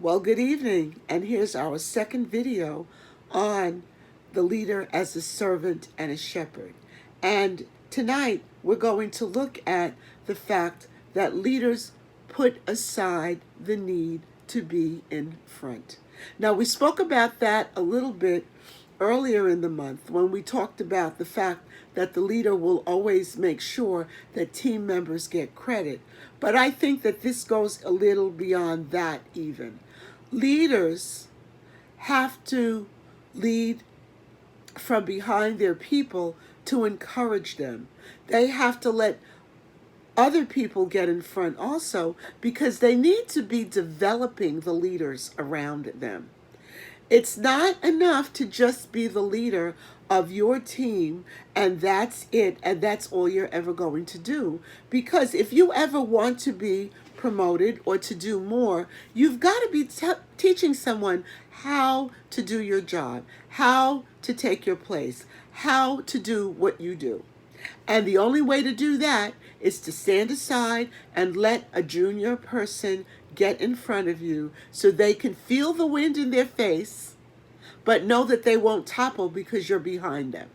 Well, good evening, and here's our second video on the leader as a servant and a shepherd. And tonight we're going to look at the fact that leaders put aside the need to be in front. Now, we spoke about that a little bit earlier in the month when we talked about the fact that the leader will always make sure that team members get credit. But I think that this goes a little beyond that even. Leaders have to lead from behind their people to encourage them. They have to let other people get in front also because they need to be developing the leaders around them. It's not enough to just be the leader of your team and that's it, and that's all you're ever going to do. Because if you ever want to be promoted or to do more, you've got to be teaching someone how to do your job, how to take your place, how to do what you do. And the only way to do that is to stand aside and let a junior person get in front of you so they can feel the wind in their face, but know that they won't topple because you're behind them.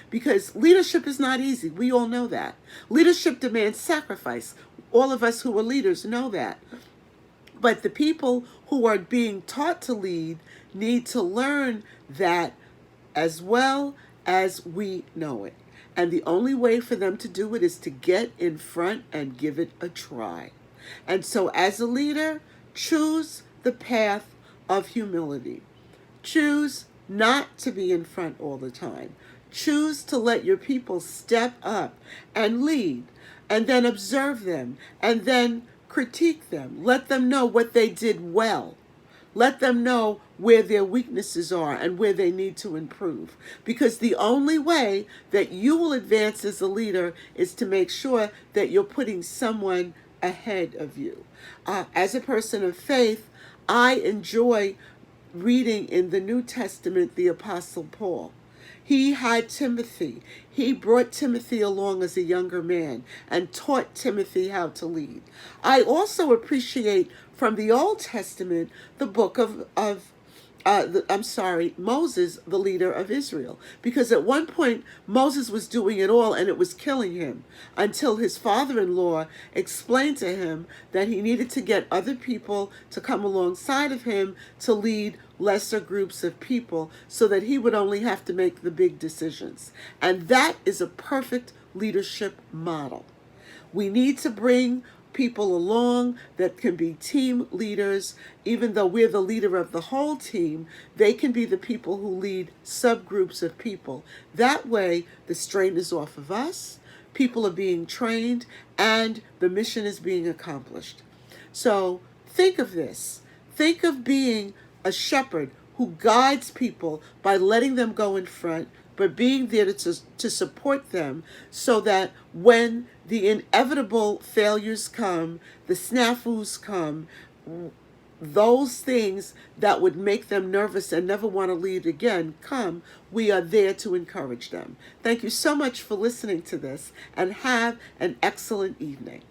Because leadership is not easy. We all know that. Leadership demands sacrifice. All of us who are leaders know that. But the people who are being taught to lead need to learn that as well as we know it. And the only way for them to do it is to get in front and give it a try. And so as a leader, choose the path of humility. Choose not to be in front all the time. Choose to let your people step up and lead, and then observe them, and then critique them. Let them know what they did well. Let them know where their weaknesses are and where they need to improve. Because the only way that you will advance as a leader is to make sure that you're putting someone ahead of you. As a person of faith, I enjoy reading in the New Testament the Apostle Paul. He had Timothy. He brought Timothy along as a younger man and taught Timothy how to lead. I also appreciate from the Old Testament the book of Moses, the leader of Israel. Because at one point, Moses was doing it all and it was killing him until his father-in-law explained to him that he needed to get other people to come alongside of him to lead lesser groups of people so that he would only have to make the big decisions. And that is a perfect leadership model. We need to bring people along that can be team leaders. Even though we're the leader of the whole team, they can be the people who lead subgroups of people. That way, the strain is off of us, people are being trained, and the mission is being accomplished. So think of this. Think of being a shepherd who guides people by letting them go in front, but being there to support them so that when the inevitable failures come, the snafus come, those things that would make them nervous and never want to lead again come, we are there to encourage them. Thank you so much for listening to this, and have an excellent evening.